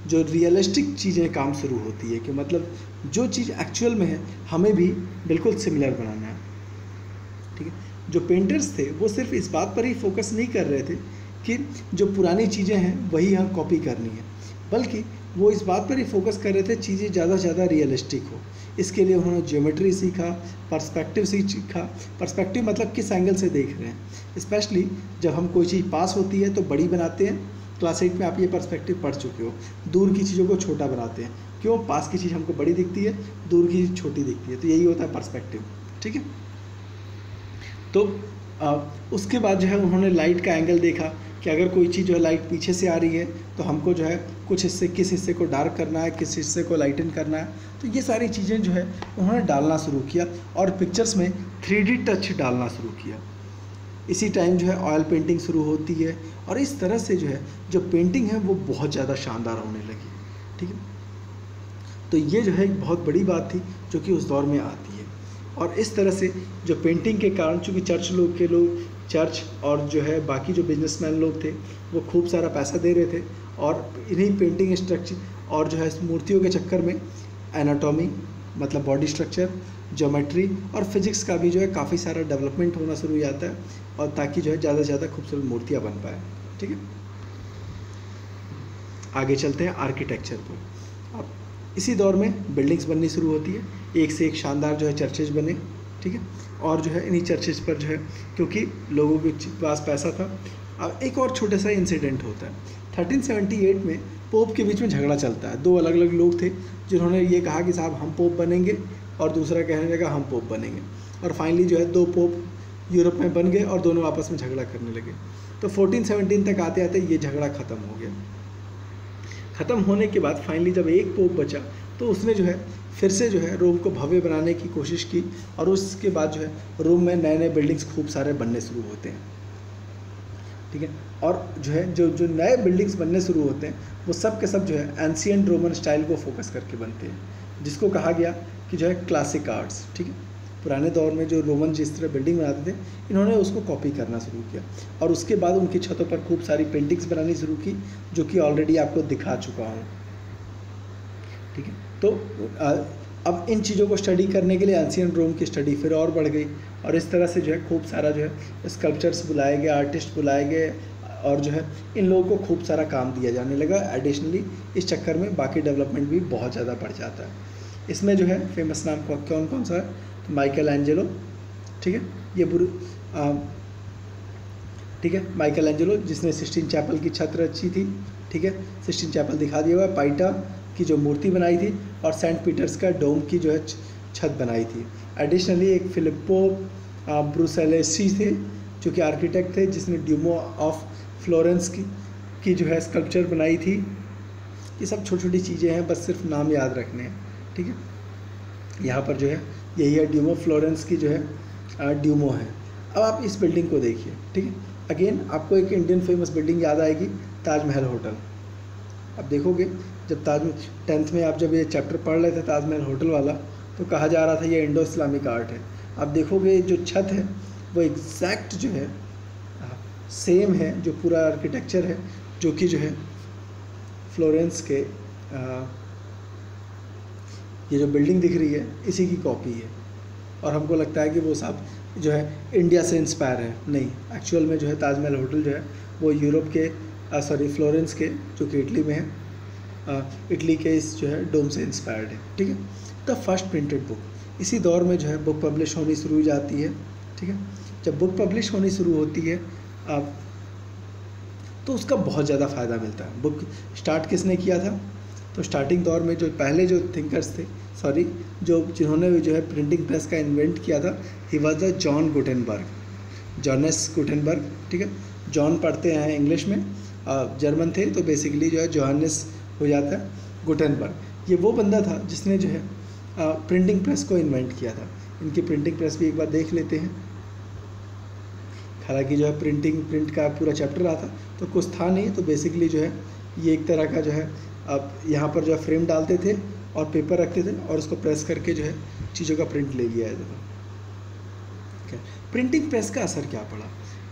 जो रियलिस्टिक चीज़ें काम शुरू होती है कि मतलब जो चीज़ एक्चुअल में है हमें भी बिल्कुल सिमिलर बनाना है, ठीक है। जो पेंटर्स थे वो सिर्फ इस बात पर ही फोकस नहीं कर रहे थे कि जो पुरानी चीज़ें हैं वही हम कॉपी करनी है, बल्कि वो इस बात पर ही फोकस कर रहे थे चीज़ें ज़्यादा से ज़्यादा रियलिस्टिक हो। इसके लिए उन्होंने ज्योमेट्री सीखा, पर्सपेक्टिव सीखा। पर्सपेक्टिव मतलब किस एंगल से देख रहे हैं। स्पेशली जब हम कोई चीज़ पास होती है तो बड़ी बनाते हैं, क्लास 8 में आप ये पर्सपेक्टिव पढ़ चुके हो। दूर की चीज़ों को छोटा बनाते हैं, क्यों? पास की चीज़ हमको बड़ी दिखती है, दूर की चीज़ छोटी दिखती है, तो यही होता है पर्सपेक्टिव, ठीक है। तो उसके बाद जो है उन्होंने लाइट का एंगल देखा कि अगर कोई चीज़ जो है लाइट पीछे से आ रही है तो हमको जो है कुछ हिस्से, किस हिस्से को डार्क करना है, किस हिस्से को लाइटन करना है। तो ये सारी चीज़ें जो है उन्होंने डालना शुरू किया और पिक्चर्स में 3D टच डालना शुरू किया। इसी टाइम जो है ऑयल पेंटिंग शुरू होती है और इस तरह से जो है जो पेंटिंग है वो बहुत ज़्यादा शानदार होने लगी, ठीक है। तो ये जो है एक बहुत बड़ी बात थी जो कि उस दौर में आती है। और इस तरह से जो पेंटिंग के कारण, चूँकि चर्च और जो है बाकी जो बिजनेसमैन लोग थे वो खूब सारा पैसा दे रहे थे और इन्हीं पेंटिंग स्ट्रक्चर और जो है मूर्तियों के चक्कर में एनाटॉमी मतलब बॉडी स्ट्रक्चर, ज्योमेट्री और फिजिक्स का भी जो है काफ़ी सारा डेवलपमेंट होना शुरू हो जाता है और ताकि जो है ज़्यादा से ज़्यादा खूबसूरत मूर्तियाँ बन पाए, ठीक है। आगे चलते हैं आर्किटेक्चर पर। अब इसी दौर में बिल्डिंग्स बननी शुरू होती है, एक से एक शानदार जो है चर्चेज बने, ठीक है। और जो है इन्हीं चर्चेज पर जो है क्योंकि लोगों के पास पैसा था। अब एक और छोटा सा इंसिडेंट होता है 1378 में पोप के बीच में झगड़ा चलता है। दो अलग अलग लोग थे जिन्होंने ये कहा कि साहब हम पोप बनेंगे और दूसरा कहने लगा हम पोप बनेंगे, और फाइनली जो है दो पोप यूरोप में बन गए और दोनों आपस में झगड़ा करने लगे। तो 1417 तक आते आते ये झगड़ा ख़त्म हो गया। ख़त्म होने के बाद फाइनली जब एक पोप बचा तो उसने जो है फिर से जो है रोम को भव्य बनाने की कोशिश की और उसके बाद जो है रोम में नए नए बिल्डिंग्स खूब सारे बनने शुरू होते हैं, ठीक है। और जो है जो नए बिल्डिंग्स बनने शुरू होते हैं वो सब के सब जो है एंशिएंट रोमन स्टाइल को फोकस करके बनते हैं, जिसको कहा गया कि जो है क्लासिक आर्ट्स, ठीक है। पुराने दौर में जो रोमन जिस तरह बिल्डिंग बनाते थे इन्होंने उसको कॉपी करना शुरू किया और उसके बाद उनकी छतों पर खूब सारी पेंटिंग्स बनानी शुरू की जो कि ऑलरेडी आपको दिखा चुका हूँ, ठीक है। तो अब इन चीज़ों को स्टडी करने के लिए एंशिएंट रोम की स्टडी फिर और बढ़ गई और इस तरह से जो है खूब सारा जो है स्कल्पचर्स बुलाए गए, आर्टिस्ट बुलाए गए और जो है इन लोगों को खूब सारा काम दिया जाने लगा। एडिशनली इस चक्कर में बाकी डेवलपमेंट भी बहुत ज़्यादा बढ़ जाता है। इसमें जो है फेमस नाम कौन कौन सा है, तो माइकल एंजेलो, ठीक है। ये ठीक है, माइकल एंजेलो जिसने सिस्टीन चैपल की छत रची थी, ठीक है। सिस्टीन चैपल दिखा दिया हुआ, पाइटा की जो मूर्ति बनाई थी और सेंट पीटर्स का डोम की जो है छत बनाई थी। एडिशनली एक फिलिप्पो ब्रुसेलेसी थे जो कि आर्किटेक्ट थे जिसने ड्यूमो ऑफ फ्लोरेंस की जो है स्कल्पचर बनाई थी। ये सब छोटी छोटी चीज़ें हैं, बस सिर्फ नाम याद रखने हैं, ठीक है। यहाँ पर जो है यही है ड्यूमो, फ्लोरेंस की जो है ड्यूमो है। अब आप इस बिल्डिंग को देखिए, ठीक है। अगेन आपको एक इंडियन फेमस बिल्डिंग याद आएगी, ताजमहल होटल। अब देखोगे जब 10th में आप जब ये चैप्टर पढ़ रहे थे ताजमहल होटल वाला, तो कहा जा रहा था ये इंडो इस्लामिक आर्ट है। आप देखोगे जो छत है वो एग्जैक्ट जो है सेम है, जो पूरा आर्किटेक्चर है जो कि जो है फ्लोरेंस के ये जो बिल्डिंग दिख रही है इसी की कॉपी है। और हमको लगता है कि वो सब जो है इंडिया से इंस्पायर है, नहीं, एक्चुअल में जो है ताजमहल होटल जो है वो यूरोप के फ्लोरेंस के जो कि इटली में है, इटली के इस जो है डोम से इंस्पायर्ड है, ठीक है। द फर्स्ट प्रिंटेड बुक, इसी दौर में जो है बुक पब्लिश होनी शुरू हो जाती है, ठीक है। जब बुक पब्लिश होनी शुरू होती है तो उसका बहुत ज़्यादा फ़ायदा मिलता है। बुक स्टार्ट किसने किया था, तो स्टार्टिंग दौर में जो पहले जो थिंकर्स थे, जिन्होंने जो है प्रिंटिंग प्रेस का इन्वेंट किया था, he was the John Gutenberg, Johannes Gutenberg, ठीक है। जॉन पढ़ते हैं इंग्लिश में, जर्मन थे तो बेसिकली जो है जोहानेस हो जाता है, गुटेनबर्ग। ये वो बंदा था जिसने जो है प्रिंटिंग प्रेस को इन्वेंट किया था। इनकी प्रिंटिंग प्रेस भी एक बार देख लेते हैं। हालांकि जो है प्रिंट का पूरा चैप्टर रहा था तो कुछ था नहीं, तो बेसिकली जो है ये एक तरह का जो है अब यहाँ पर जो है फ्रेम डालते थे और पेपर रखते थे और उसको प्रेस करके जो है चीज़ों का प्रिंट ले लिया जाता था। प्रिंटिंग प्रेस का असर क्या पड़ा?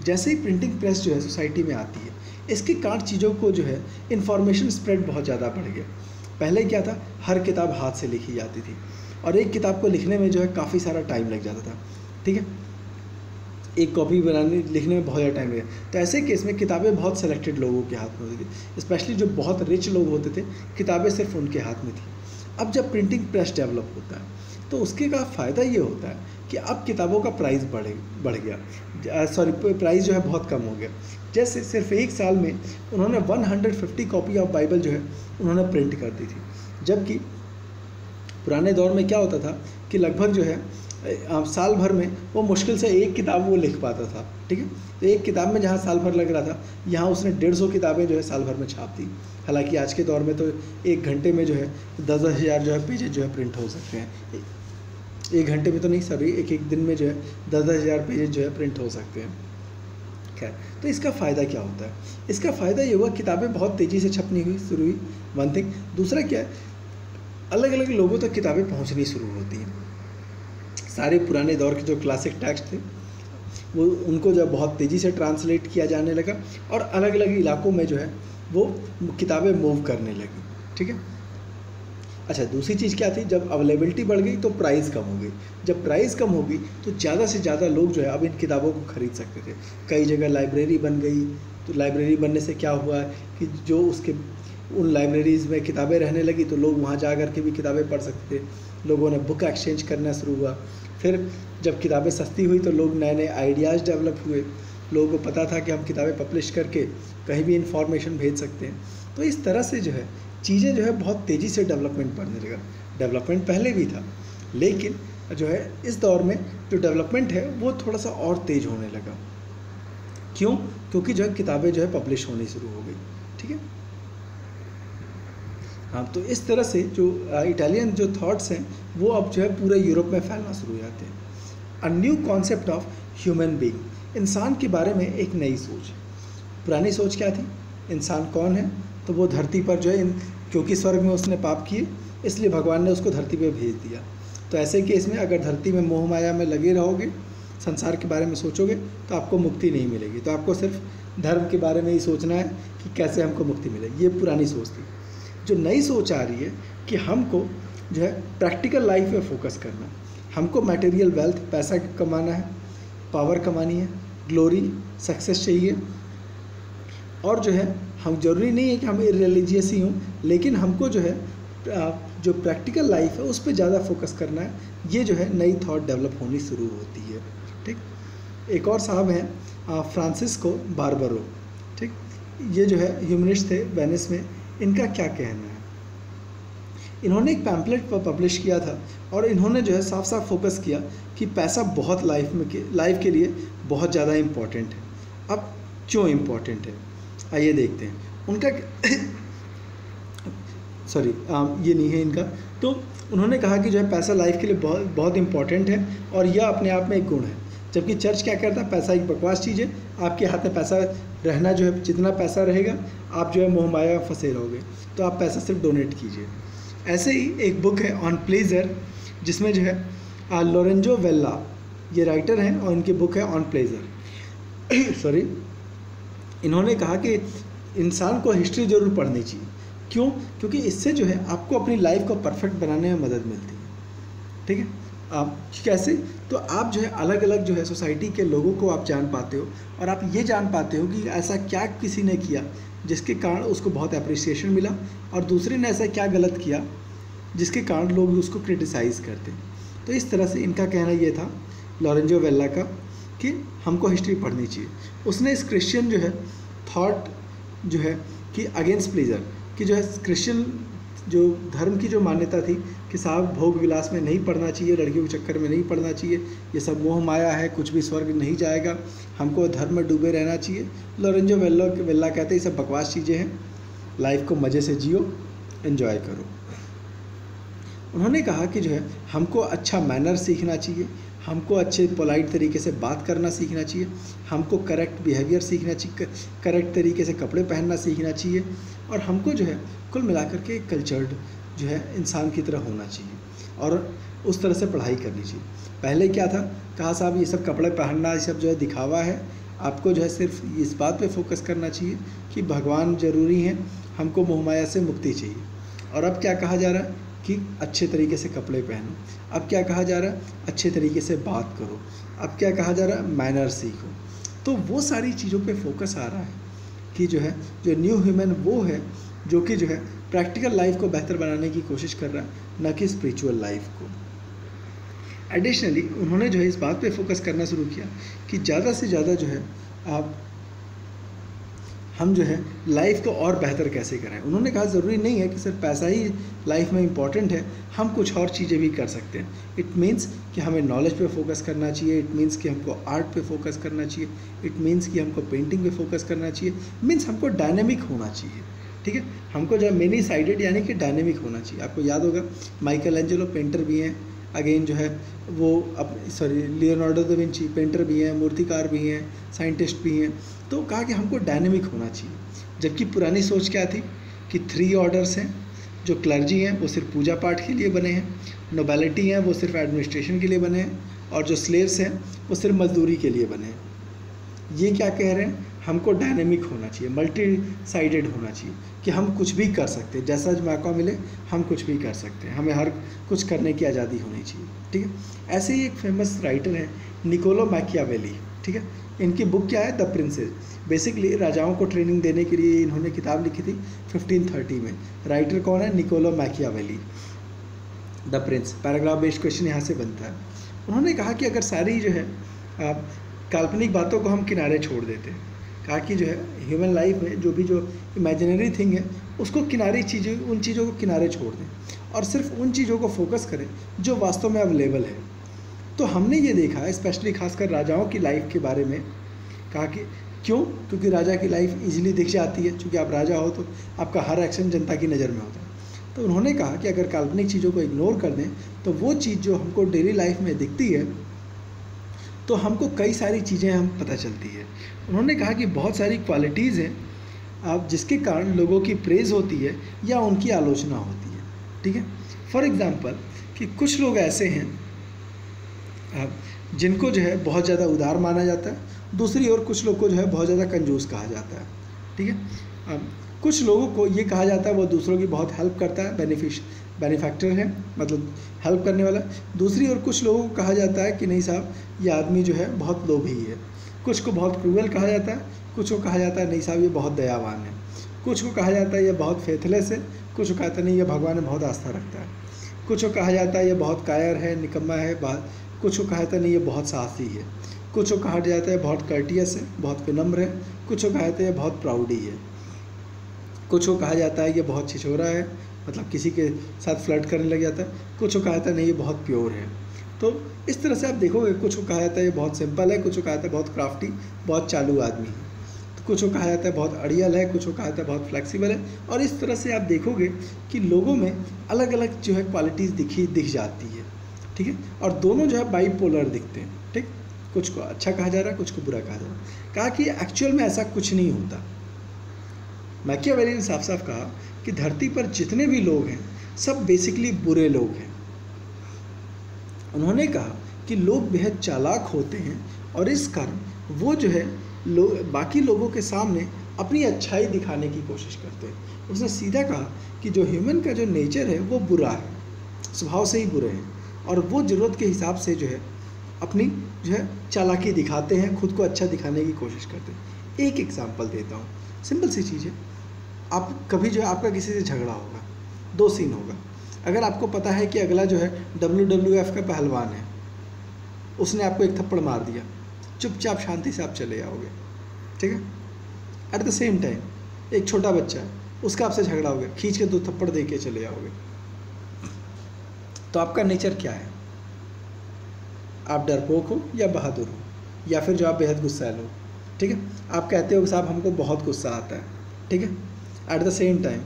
जैसे ही प्रिंटिंग प्रेस जो है सोसाइटी में आती है, इसके कारण चीज़ों को जो है इन्फॉर्मेशन स्प्रेड बहुत ज़्यादा बढ़ गया। पहले क्या था, हर किताब हाथ से लिखी जाती थी और एक किताब को लिखने में जो है काफ़ी सारा टाइम लग जाता था, ठीक है, एक कॉपी लिखने में बहुत ज़्यादा टाइम लगा। तो ऐसे केस में किताबें बहुत सेलेक्टेड लोगों के हाथ में होती थी, स्पेशली जो बहुत रिच लोग होते थे, किताबें सिर्फ उनके हाथ में थी। अब जब प्रिंटिंग प्रेस डेवलप होता है तो उसके का फ़ायदा ये होता है कि अब किताबों का प्राइस बढ़ गया, प्राइस जो है बहुत कम हो गया। जैसे सिर्फ एक साल में उन्होंने 150 कॉपी ऑफ बाइबल जो है उन्होंने प्रिंट कर दी थी, जबकि पुराने दौर में क्या होता था कि लगभग जो है साल भर में वो मुश्किल से एक किताब वो लिख पाता था, ठीक है। तो एक किताब में जहाँ साल भर लग रहा था, यहाँ उसने 150 किताबें जो है साल भर में छाप दी। हालांकि आज के दौर में तो एक घंटे में जो है 10,000 जो है पेजेज जो है प्रिंट हो सकते हैं। एक घंटे में तो नहीं, सॉरी, एक दिन में जो है 10,000 पेजेज जो है प्रिंट हो सकते हैं। खैर, तो इसका फ़ायदा क्या होता है? इसका फ़ायदा ये हुआ किताबें बहुत तेज़ी से छपनी शुरू हुई, वन थिंग। दूसरा क्या है, अलग अलग लोगों तक किताबें पहुँचनी शुरू होती हैं। सारे पुराने दौर के जो क्लासिक टेक्स्ट थे वो उनको जो बहुत तेज़ी से ट्रांसलेट किया जाने लगा और अलग अलग इलाकों में जो है वो किताबें मूव करने लगी, ठीक है। अच्छा, दूसरी चीज़ क्या थी, जब अवेलेबिलिटी बढ़ गई तो प्राइस कम हो गई। जब प्राइस कम होगी तो ज़्यादा से ज़्यादा लोग जो है अब इन किताबों को खरीद सकते थे। कई जगह लाइब्रेरी बन गई, तो लाइब्रेरी बनने से क्या हुआ कि जो उसके उन लाइब्रेरीज़ में किताबें रहने लगी तो लोग वहाँ जा कर के भी किताबें पढ़ सकते थे। लोगों ने बुक एक्सचेंज करना शुरू हुआ। फिर जब किताबें सस्ती हुई तो लोग नए नए आइडियाज़ डेवलप हुए। लोगों को पता था कि हम किताबें पब्लिश करके कहीं भी इंफॉर्मेशन भेज सकते हैं। तो इस तरह से जो है चीज़ें जो है बहुत तेज़ी से डेवलपमेंट बढ़ने लगा। डेवलपमेंट पहले भी था, लेकिन जो है इस दौर में जो डेवलपमेंट है वो थोड़ा सा और तेज़ होने लगा। क्यों? क्योंकि जो है किताबें जो है पब्लिश होनी शुरू हो गई, ठीक है। हाँ, तो इस तरह से जो इटालियन जो थॉट्स हैं वो अब जो है पूरे यूरोप में फैलना शुरू हो जाते हैं। A new concept of human being, इंसान के बारे में एक नई सोच। पुरानी सोच क्या थी, इंसान कौन है, तो वो धरती पर जो है क्योंकि स्वर्ग में उसने पाप किए इसलिए भगवान ने उसको धरती पर भेज दिया। तो ऐसे केस में अगर धरती में मोह माया में लगे रहोगे, संसार के बारे में सोचोगे तो आपको मुक्ति नहीं मिलेगी। तो आपको सिर्फ धर्म के बारे में ही सोचना है कि कैसे हमको मुक्ति मिलेगी। ये पुरानी सोच थी। जो नई सोच आ रही है कि हमको जो है प्रैक्टिकल लाइफ में फोकस करना है, हमको मटेरियल वेल्थ, पैसा कमाना है, पावर कमानी है, ग्लोरी, सक्सेस चाहिए, और जो है हम ज़रूरी नहीं है कि हम इररिलीजियस ही हों, लेकिन हमको जो है जो प्रैक्टिकल लाइफ है उस पर ज़्यादा फोकस करना है। ये जो है नई थॉट डेवलप होनी शुरू होती है, ठीक। एक और साहब हैं फ्रांसिस्को बार्बरो, ठीक। ये जो है ह्यूमनिस्ट थे वेनिस में। इनका क्या कहना है, इन्होंने एक पैम्पलेट पब्लिश किया था और इन्होंने जो है साफ साफ फोकस किया कि पैसा बहुत लाइफ के लिए बहुत ज़्यादा इम्पॉर्टेंट है। अब क्यों इम्पॉर्टेंट है, आइए देखते हैं। उनका सॉरी ये नहीं है इनका। तो उन्होंने कहा कि जो है पैसा लाइफ के लिए बहुत बहुत इम्पॉर्टेंट है और यह अपने आप में एक गुण है। जबकि चर्च क्या करता है, पैसा एक बकवास चीज़ है, आपके हाथ में पैसा रहना जो है, जितना पैसा रहेगा आप जो है मोह माया में फंसे रहोगे, तो आप पैसा सिर्फ डोनेट कीजिए। ऐसे ही एक बुक है ऑन प्लेजर, जिसमें जो है लोरेंजो वेल्ला ये राइटर हैं और इनकी बुक है ऑन प्लेजर सॉरी। इन्होंने कहा कि इंसान को हिस्ट्री ज़रूर पढ़नी चाहिए। क्यों? क्योंकि इससे जो है आपको अपनी लाइफ को परफेक्ट बनाने में मदद मिलती है, ठीक है। आप कैसे, तो आप जो है अलग अलग जो है सोसाइटी के लोगों को आप जान पाते हो और आप ये जान पाते हो कि ऐसा क्या किसी ने किया जिसके कारण उसको बहुत अप्रिसिएशन मिला और दूसरे ने ऐसा क्या गलत किया जिसके कारण लोग उसको क्रिटिसाइज़ करते। तो इस तरह से इनका कहना ये था लोरेंजो वेल्ला का कि हमको हिस्ट्री पढ़नी चाहिए। उसने इस क्रिश्चियन जो है थॉट जो है कि अगेंस्ट प्लेजर, कि जो है क्रिश्चियन जो धर्म की जो मान्यता थी कि साहब भोग विलास में नहीं पढ़ना चाहिए, लड़कियों के चक्कर में नहीं पढ़ना चाहिए, ये सब मोह माया है, कुछ भी स्वर्ग नहीं जाएगा, हमको धर्म में डूबे रहना चाहिए। लोरेंजो वेल्ला कहते हैं ये सब बकवास चीज़ें हैं, लाइफ को मज़े से जियो, एंजॉय करो। उन्होंने कहा कि जो है हमको अच्छा मैनर सीखना चाहिए, हमको अच्छे पोलाइट तरीके से बात करना सीखना चाहिए, हमको करेक्ट बिहेवियर सीखना चाहिए, करेक्ट तरीके से कपड़े पहनना सीखना चाहिए, और हमको जो है कुल मिलाकर के कल्चर्ड जो है इंसान की तरह होना चाहिए और उस तरह से पढ़ाई करनी चाहिए। पहले क्या था, कहा साहब ये सब कपड़े पहनना ये सब जो है दिखावा है, आपको जो है सिर्फ इस बात पे फोकस करना चाहिए कि भगवान ज़रूरी हैं, हमको मोहमाया से मुक्ति चाहिए। और अब क्या कहा जा रहा है कि अच्छे तरीके से कपड़े पहनो, अब क्या कहा जा रहा है अच्छे तरीके से बात करो, अब क्या कहा जा रहा है मैनर सीखो। तो वो सारी चीज़ों पे फोकस आ रहा है कि जो है जो न्यू ह्यूमन वो है जो कि जो है प्रैक्टिकल लाइफ को बेहतर बनाने की कोशिश कर रहा है, न कि स्पिरिचुअल लाइफ को। एडिशनली उन्होंने जो है इस बात पे फोकस करना शुरू किया कि ज़्यादा से ज़्यादा जो है आप हम जो है लाइफ को और बेहतर कैसे करें। उन्होंने कहा ज़रूरी नहीं है कि सिर्फ पैसा ही लाइफ में इम्पॉर्टेंट है, हम कुछ और चीज़ें भी कर सकते हैं। इट मीन्स कि हमें नॉलेज पे फोकस करना चाहिए, इट मीन्स कि हमको आर्ट पे फोकस करना चाहिए, इट मीन्स कि हमको पेंटिंग पे फोकस करना चाहिए, मीन्स हमको डायनेमिक होना चाहिए। ठीक है, हमको जो है मेनी साइडेड यानी कि डायनेमिक होना चाहिए। आपको याद होगा माइकल एंजेलो पेंटर भी हैं, अगेन जो है वो लियोनार्डो दा विंची पेंटर भी हैं, मूर्तिकार भी हैं, साइंटिस्ट भी हैं। तो कहा कि हमको डायनेमिक होना चाहिए। जबकि पुरानी सोच क्या थी कि 3 ऑर्डर्स हैं, जो क्लर्जी हैं वो सिर्फ पूजा पाठ के लिए बने हैं, नोबेलिटी हैं वो सिर्फ एडमिनिस्ट्रेशन के लिए बने हैं, और जो स्लेव्स हैं वो सिर्फ मजदूरी के लिए बने हैं। ये क्या कह रहे हैं, हमको डायनेमिक होना चाहिए, मल्टी साइडेड होना चाहिए कि हम कुछ भी कर सकते हैं, जैसा मौका मिले हम कुछ भी कर सकते हैं, हमें हर कुछ करने की आज़ादी होनी चाहिए। ठीक है, ऐसे ही एक फेमस राइटर हैं निकोलो मैकियावेली। ठीक है, इनकी बुक क्या है, द प्रिंसेस। बेसिकली राजाओं को ट्रेनिंग देने के लिए इन्होंने किताब लिखी थी 1530 में। राइटर कौन है, Niccolo Machiavelli. The prince, paragraph based question यहाँ से बनता है। उन्होंने कहा कि अगर सारी जो है काल्पनिक बातों को हम किनारे छोड़ देते हैं, कहा कि जो है ह्यूमन लाइफ में जो इमेजिनरी थिंग है उसको किनारे उन चीज़ों को किनारे छोड़ दें और सिर्फ उन चीज़ों को फोकस करें जो वास्तव में अवेलेबल है। तो हमने ये देखा है स्पेशली खासकर राजाओं की लाइफ के बारे में, कहा कि क्यों, क्योंकि राजा की लाइफ इजीली दिख जाती है, क्योंकि आप राजा हो तो आपका हर एक्शन जनता की नज़र में होता है। तो उन्होंने कहा कि अगर काल्पनिक चीज़ों को इग्नोर कर दें तो वो चीज़ जो हमको डेली लाइफ में दिखती है तो हमको कई सारी चीज़ें हम पता चलती है। उन्होंने कहा कि बहुत सारी क्वालिटीज़ हैं आप जिसके कारण लोगों की प्रेज़ होती है या उनकी आलोचना होती है। ठीक है, फॉर एग्ज़ाम्पल कि कुछ लोग ऐसे हैं जिनको जो है बहुत ज़्यादा उदार माना जाता है, दूसरी ओर कुछ लोग को जो है बहुत ज़्यादा कंजूस कहा जाता है। ठीक है, कुछ लोगों को ये कहा जाता है वो दूसरों की बहुत हेल्प करता है, बेनिफैक्टर है, मतलब हेल्प करने वाला। दूसरी ओर कुछ लोगों को कहा जाता है कि नहीं साहब ये आदमी जो है बहुत लोभी है। कुछ को बहुत क्रूअल कहा जाता है, कुछ को कहा जाता है नहीं साहब ये बहुत दयावान है। कुछ को कहा जाता है ये बहुत फेथलेस है, कुछ को कहता है नहीं ये भगवान में बहुत आस्था रखता है। कुछ को कहा जाता है ये बहुत कायर है, निकम्मा है, कुछ को कहा जाता है नहीं ये बहुत साहसी है। कुछ को कहा जाता है बहुत कर्टियस है, बहुत विनम्र है। कुछ को कहा जाता है ये बहुत प्राउडी है। कुछ को कहा जाता है ये बहुत छिछोरा है, मतलब किसी के साथ फ्लर्ट करने लग जाता है। कुछ को कहा जाता है नहीं ये बहुत प्योर है। तो इस तरह से आप देखोगे, कुछ को कहा जाता है ये बहुत सिंपल है, कुछ को कहा जाता है बहुत क्राफ्टी, बहुत चालू आदमी है। तो कुछ को कहा जाता है बहुत अड़ियल है, कुछ को कहा जाता है बहुत फ्लेक्सिबल है। और इस तरह से आप देखोगे कि लोगों में अलग अलग जो है क्वालिटीज़ दिख जाती है। ठीक है, और दोनों जो है बाइपोलर दिखते हैं। ठीक, कुछ को अच्छा कहा जा रहा है, कुछ को बुरा कहा जा रहा है। कहा कि एक्चुअल में ऐसा कुछ नहीं होता। मैकियावेली ने साफ साफ कहा कि धरती पर जितने भी लोग हैं सब बेसिकली बुरे लोग हैं। उन्होंने कहा कि लोग बेहद चालाक होते हैं और इस कारण वो जो है बाकी लोगों के सामने अपनी अच्छाई दिखाने की कोशिश करते हैं। उसने सीधा कहा कि जो ह्यूमन का जो नेचर है वो बुरा है, स्वभाव से ही बुरे हैं, और वो ज़रूरत के हिसाब से जो है अपनी जो है चालाकी दिखाते हैं, खुद को अच्छा दिखाने की कोशिश करते हैं। एक एग्जांपल देता हूँ, सिंपल सी चीज़ है। आप कभी जो है आपका किसी से झगड़ा होगा, 2 सीन होगा। अगर आपको पता है कि अगला जो है WWF का पहलवान है, उसने आपको एक थप्पड़ मार दिया, चुपचाप शांति से आप चले आओगे। ठीक है, एट द सेम टाइम एक छोटा बच्चा है, उसका आपसे झगड़ा हो गया, खींच के 2 थप्पड़ दे के चले आओगे। तो आपका नेचर क्या है, आप डरपोक हो या बहादुर हो, या फिर जो आप बेहद गुस्सैल हो। ठीक है, आप कहते हो कि साहब हमको बहुत गुस्सा आता है। ठीक है, एट द सेम टाइम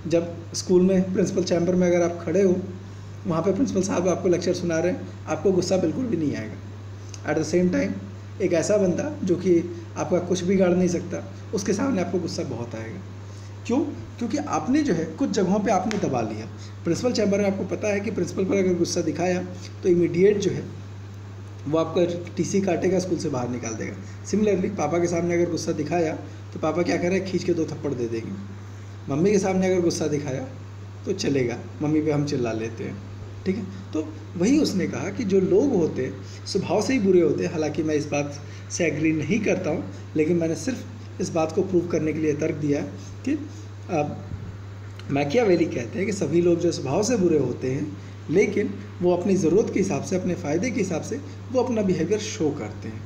जब स्कूल में प्रिंसिपल चैम्बर में अगर आप खड़े हो, वहाँ पे प्रिंसिपल साहब आपको लेक्चर सुना रहे हैं, आपको गुस्सा बिल्कुल भी नहीं आएगा। एट द सेम टाइम एक ऐसा बंदा जो कि आपका कुछ भी बिगाड़ नहीं सकता, उसके सामने आपको गुस्सा बहुत आएगा। क्यों? क्योंकि आपने जो है कुछ जगहों पे आपने दबा लिया। प्रिंसिपल चैम्बर में आपको पता है कि प्रिंसिपल पर अगर गुस्सा दिखाया तो इमीडिएट जो है वो आपका टीसी काटेगा, स्कूल से बाहर निकाल देगा। सिमिलरली पापा के सामने अगर गुस्सा दिखाया तो पापा क्या करें, खींच के 2 थप्पड़ दे देंगे। मम्मी के सामने अगर गुस्सा दिखाया तो चलेगा, मम्मी पे हम चिल्ला लेते हैं, ठीक है। तो वही उसने कहा कि जो लोग होते हैं स्वभाव से ही बुरे होते हैं। हालांकि मैं इस बात से एग्री नहीं करता हूँ, लेकिन मैंने सिर्फ इस बात को प्रूव करने के लिए तर्क दिया है कि मैकियावेली कहते हैं कि सभी लोग जो स्वभाव से बुरे होते हैं, लेकिन वो अपनी ज़रूरत के हिसाब से, अपने फ़ायदे के हिसाब से वो अपना बिहेवियर शो करते हैं।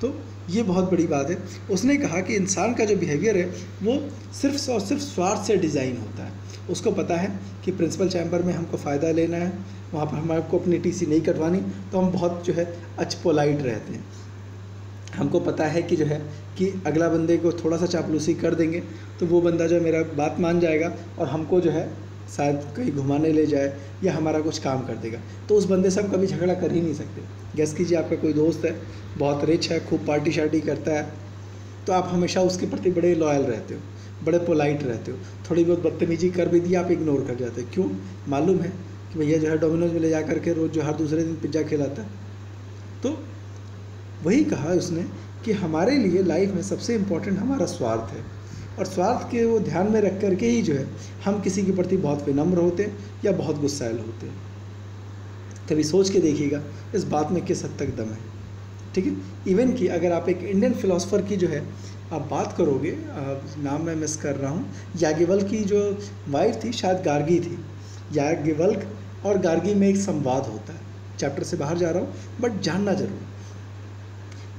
तो ये बहुत बड़ी बात है। उसने कहा कि इंसान का जो बिहेवियर है वो सिर्फ और सिर्फ स्वार्थ से डिज़ाइन होता है। उसको पता है कि प्रिंसिपल चैम्बर में हमको फ़ायदा लेना है, वहाँ पर हमारे को अपनी टीसी नहीं कटवानी, तो हम बहुत जो है पोलाइट रहते हैं। हमको पता है कि जो है कि अगला बंदे को थोड़ा सा चापलूसी कर देंगे तो वो बंदा जो मेरा बात मान जाएगा और हमको जो है शायद कहीं घुमाने ले जाए या हमारा कुछ काम कर देगा। तो उस बंदे से हम कभी झगड़ा कर ही नहीं सकते। गेस कीजिए आपका कोई दोस्त है, बहुत रिच है, खूब पार्टी शार्टी करता है, तो आप हमेशा उसके प्रति बड़े लॉयल रहते हो, बड़े पोलाइट रहते हो। थोड़ी बहुत बदतमीजी कर भी दी, आप इग्नोर कर जाते हो। क्यों? मालूम है कि भैया जो है डोमिनोज में ले जा करके रोज़ जो हर दूसरे दिन पिज्ज़ा खिलाता है। तो वही कहा उसने कि हमारे लिए लाइफ में सबसे इम्पोर्टेंट हमारा स्वार्थ है, और स्वार्थ के वो ध्यान में रख करके ही जो है हम किसी के प्रति बहुत विनम्र होते हैं या बहुत गुस्सैल होते हैं। कभी सोच के देखिएगा इस बात में किस हद तक दम है, ठीक है। इवन कि अगर आप एक इंडियन फिलोसोफर की जो है आप बात करोगे, नाम मैं मिस कर रहा हूँ, याज्ञवल्क्य की जो वाइफ थी शायद गार्गी थी। याज्ञवल्क्य और गार्गी में एक संवाद होता है, चैप्टर से बाहर जा रहा हूँ बट जानना जरूर।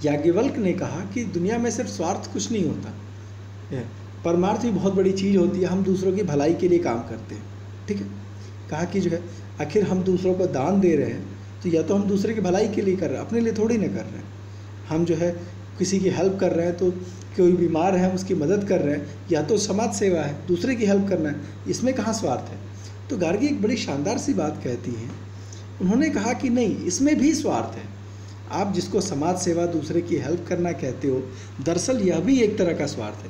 याज्ञवल्क्य ने कहा कि दुनिया में सिर्फ स्वार्थ कुछ नहीं होता है, परमार्थ भी बहुत बड़ी चीज़ होती है। हम दूसरों की भलाई के लिए काम करते हैं, ठीक है। कहा कि जो है आखिर हम दूसरों को दान दे रहे हैं तो या तो हम दूसरे की भलाई के लिए कर रहे हैं, अपने लिए थोड़ी ना कर रहे हैं। हम जो है किसी की हेल्प कर रहे हैं, तो कोई बीमार है हम उसकी मदद कर रहे हैं, या तो समाज सेवा है, दूसरे की हेल्प करना है, इसमें कहाँ स्वार्थ है। तो गार्गी एक बड़ी शानदार सी बात कहती हैं। उन्होंने कहा कि नहीं, इसमें भी स्वार्थ है। आप जिसको समाज सेवा, दूसरे की हेल्प करना कहते हो, दरअसल यह भी एक तरह का स्वार्थ है।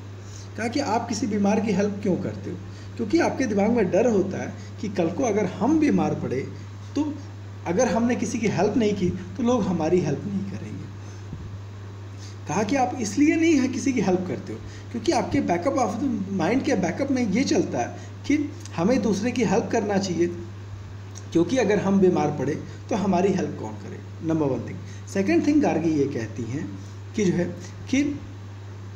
कहा कि आप किसी बीमार की हेल्प क्यों करते हो? क्योंकि आपके दिमाग में डर होता है कि कल को अगर हम बीमार पड़े तो अगर हमने किसी की हेल्प नहीं की तो लोग हमारी हेल्प नहीं करेंगे। कहा कि आप इसलिए नहीं है किसी की हेल्प करते हो क्योंकि आपके बैकअप ऑफ द माइंड के बैकअप में ये चलता है कि हमें दूसरे की हेल्प करना चाहिए, क्योंकि अगर हम बीमार पड़े तो हमारी हेल्प कौन करेगा। Number 1 thing. Second thing Gargi ये कहती हैं कि जो है कि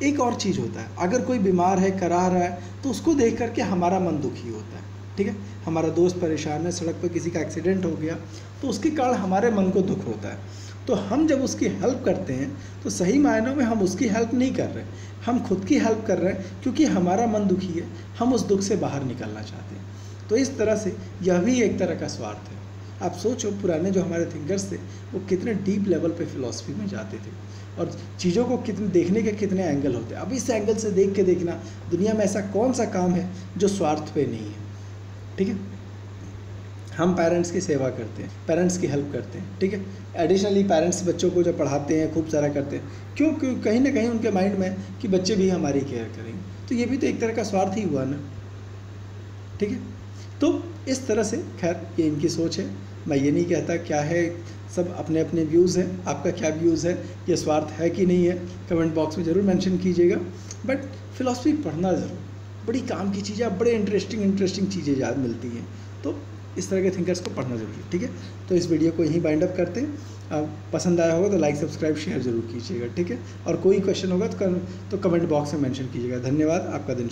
एक और चीज़ होता है, अगर कोई बीमार है, करा रहा है, तो उसको देख करके हमारा मन दुखी होता है, ठीक है। हमारा दोस्त परेशान है, सड़क पर किसी का एक्सीडेंट हो गया तो उसके कारण हमारे मन को दुख होता है। तो हम जब उसकी हेल्प करते हैं तो सही मायनों में हम उसकी हेल्प नहीं कर रहे, हम खुद की हेल्प कर रहे हैं, क्योंकि हमारा मन दुखी है, हम उस दुख से बाहर निकलना चाहते हैं। तो इस तरह से यह भी एक तरह का स्वार्थ है। आप सोचो पुराने जो हमारे थिंकर्स थे वो कितने डीप लेवल पे फिलॉसफी में जाते थे और चीज़ों को कितने देखने के कितने एंगल होते हैं। अब इस एंगल से देख के देखना, दुनिया में ऐसा कौन सा काम है जो स्वार्थ पे नहीं है, ठीक है। हम पेरेंट्स की सेवा करते हैं, पेरेंट्स की हेल्प करते हैं, ठीक है। एडिशनली पेरेंट्स बच्चों को जब पढ़ाते हैं, खूब सारा करते हैं, क्यों कहीं ना कहीं उनके माइंड में कि बच्चे भी हमारी केयर करेंगे, तो ये भी तो एक तरह का स्वार्थ ही हुआ ना, ठीक है। तो इस तरह से खैर ये इनकी सोच है। मैं ये नहीं कहता क्या है, सब अपने अपने व्यूज़ हैं। आपका क्या व्यूज़ है, ये स्वार्थ है कि नहीं है, कमेंट बॉक्स में ज़रूर मेंशन कीजिएगा। बट फिलॉसफी पढ़ना ज़रूर, बड़ी काम की चीज़ें, बड़े इंटरेस्टिंग चीज़ें याद मिलती हैं। तो इस तरह के थिंकर्स को पढ़ना जरूरी है, ठीक है। तो इस वीडियो को यहीं बाइंड अप करते हैं। पसंद आया होगा तो लाइक, सब्सक्राइब, शेयर जरूर कीजिएगा, ठीक है। और कोई क्वेश्चन होगा तो कमेंट बॉक्स में मेंशन कीजिएगा। धन्यवाद, आपका दिन